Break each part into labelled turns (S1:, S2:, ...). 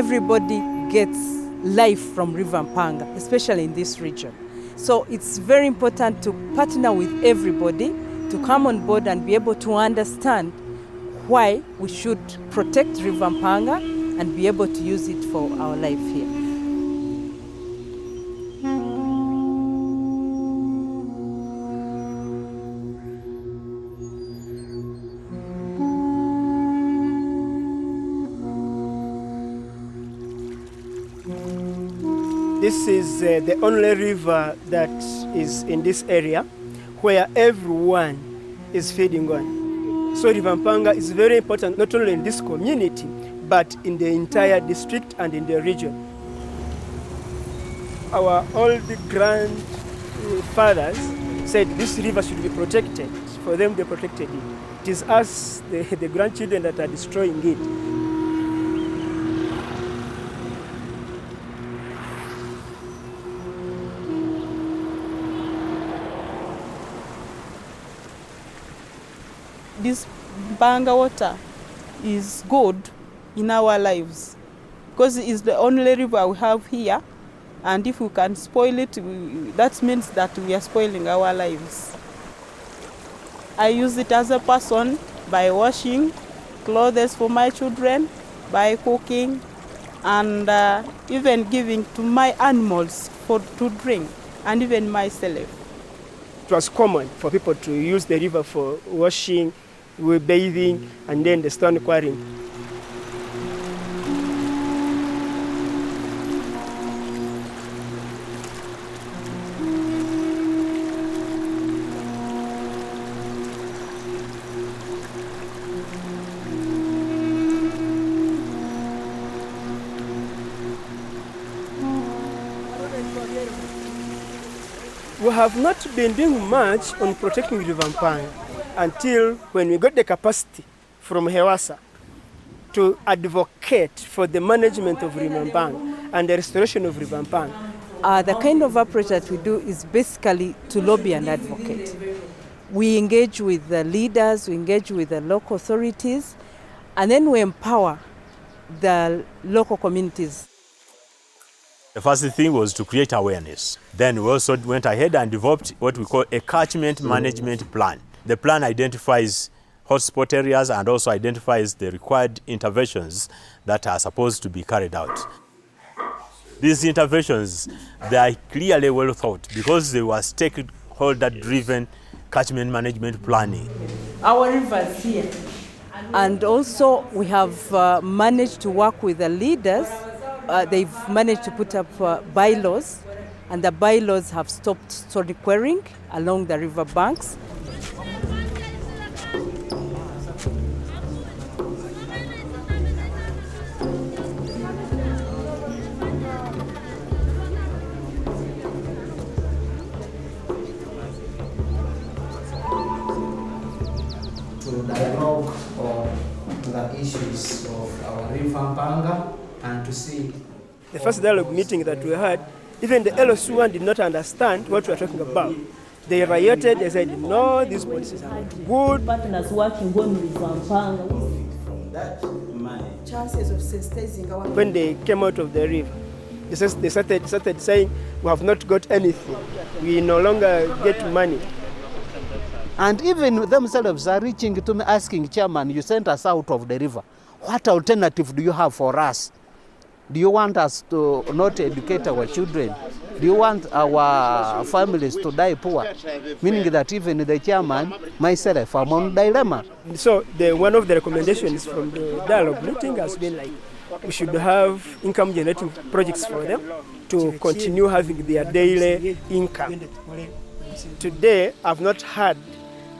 S1: everybody gets life from River Mpanga, especially in this region. So it's very important to partner with everybody to come on board and be able to understand why we should protect River Mpanga and be able to use it for our life here.
S2: This is the only river that is in this area where everyone is feeding on. So River Mpanga is very important not only in this community but in the entire district and in the region. Our old grandfathers said this river should be protected. For them, they protected it. It is us, the grandchildren, that are destroying it.
S3: This Mpanga water is good in our lives because it's the only river we have here, and if we can spoil it, that means that we are spoiling our lives. I use it as a person by washing clothes for my children, by cooking, and even giving to my animals to drink, and even myself.
S2: It was common for people to use the river for washing, bathing, and then the stone quarrying. We have not been doing much on protecting River Mpanga until when we got the capacity from Hewasa to advocate for the management of River Mpanga and the restoration of River Mpanga.
S1: The kind of approach that we do is basically to lobby and advocate. We engage with the leaders, we engage with the local authorities, and then we empower the local communities.
S4: The first thing was to create awareness. Then we also went ahead and developed what we call a catchment management plan. The plan identifies hotspot areas and also identifies the required interventions that are supposed to be carried out. These interventions, they are clearly well thought because they were stakeholder-driven catchment management planning.
S1: Our rivers here. And also we have managed to work with the leaders. They've managed to put up bylaws, and the bylaws have stopped stone quarrying along the river banks.
S5: To dialogue on the issues of our River Mpanga and to see.
S2: The first dialogue meeting that we had, even the LOC1 did not understand what we were talking about. They rioted, they said, no, these policies are not good.
S6: Partners working on River Mpanga.
S5: That money.
S6: Chances of sensitizing our.
S2: When they came out of the river, they started saying, we have not got anything. We no longer get money.
S7: And even themselves are reaching to me asking, Chairman, you sent us out of the river. What alternative do you have for us? Do you want us to not educate our children? Do you want our families to die poor? Meaning that even the chairman, myself, I'm on dilemma.
S2: So one of the recommendations from the dialogue meeting has been like, we should have income generating projects for them to continue having their daily income. Today, I've not had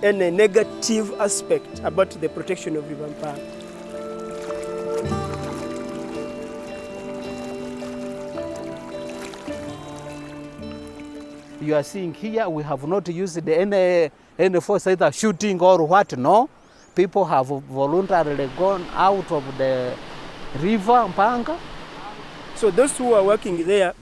S2: any negative aspect about the protection of River Mpanga.
S7: You are seeing here, we have not used any force, either shooting or what, no. People have voluntarily gone out of the River Mpanga.
S2: So those who are working there,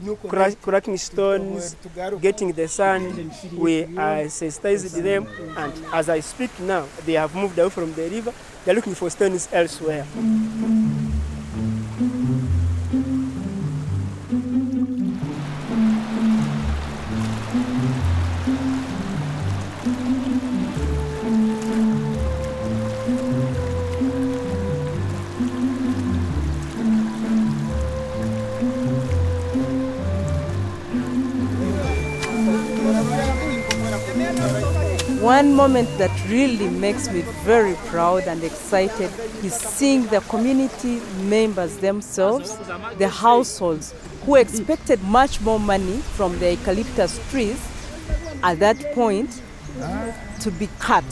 S2: cracking stones, getting the sand, we sensitized them, and as I speak now, they have moved away from the river. They're looking for stones elsewhere.
S1: One moment that really makes me very proud and excited is seeing the community members themselves, the households, who expected much more money from the eucalyptus trees at that point to be cut.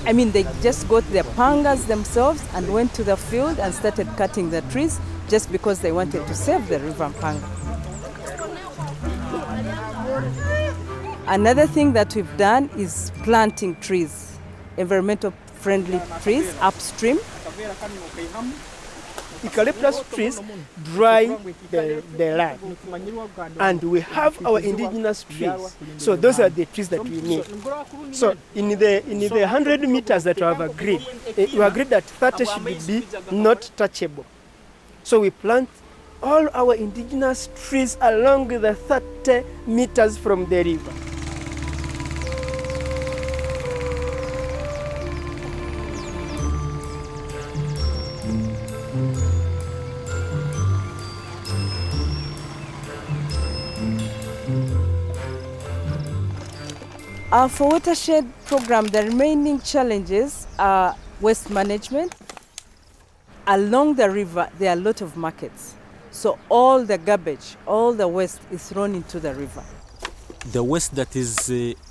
S1: I mean, they just got their pangas themselves and went to the field and started cutting the trees just because they wanted to save the river Mpanga. Another thing that we've done is planting trees, environmental friendly trees upstream.
S2: Eucalyptus trees dry the land, and we have our indigenous trees. So those are the trees that we need. So in the 100 meters that we have agreed, we agreed that 30 should be not touchable. So we plant all our indigenous trees along the 30 meters from the river.
S1: For Watershed program, the remaining challenges are waste management. Along the river, there are a lot of markets. So all the garbage, all the waste is thrown into the river.
S8: The waste that is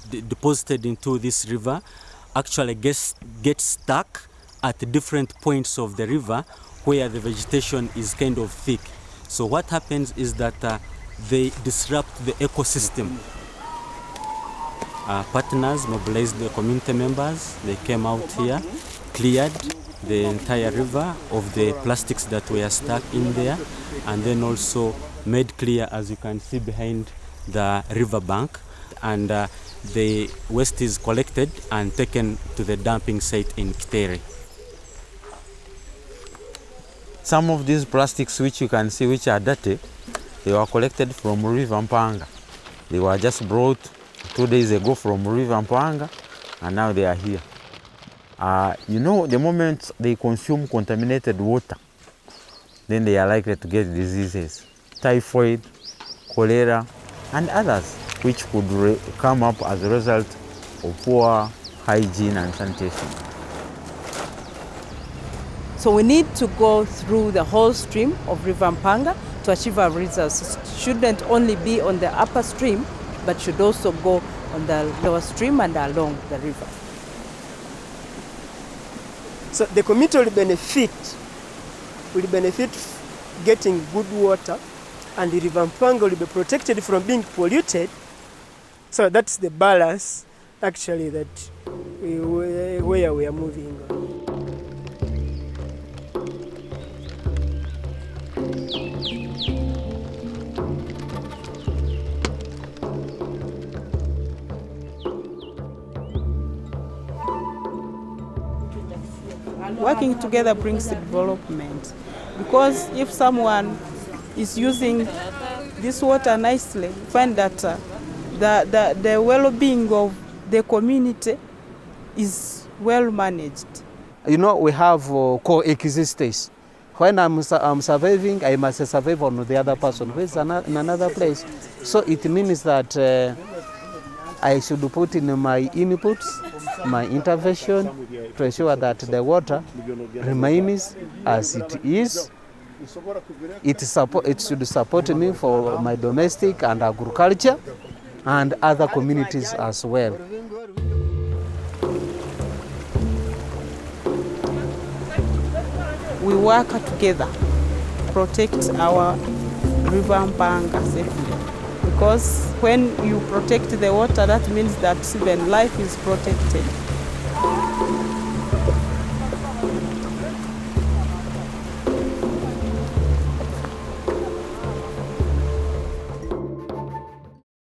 S8: deposited into this river actually gets stuck at different points of the river where the vegetation is kind of thick. So what happens is that they disrupt the ecosystem. Partners mobilized the community members. They came out here, cleared the entire river of the plastics that were stuck in there, and then also made clear, as you can see behind the river bank, and the waste is collected and taken to the dumping site in Kitere.
S9: Some of these plastics which you can see which are dirty, they were collected from River Mpanga. They were just brought 2 days ago from River Mpanga, and now they are here. You know, the moment they consume contaminated water, then they are likely to get diseases, typhoid, cholera, and others, which could come up as a result of poor hygiene and sanitation.
S1: So we need to go through the whole stream of River Mpanga to achieve our results. It shouldn't only be on the upper stream, but should also go on the lower stream and along the river.
S2: So the community will benefit getting good water, and the River Mpanga will be protected from being polluted. So that's the balance actually that where we are moving on.
S3: Working together brings development, because if someone is using this water nicely, find that the well-being of the community is well managed.
S7: You know, we have coexistence. When I'm surviving, I must survive on the other person who is in another place. So it means that I should put in my inputs, my intervention, to ensure that the water remains as it is. It should support me for my domestic and agriculture and other communities as well.
S3: We work together to protect our river Mpanga safely. Because when you protect the water, that means that even life is protected.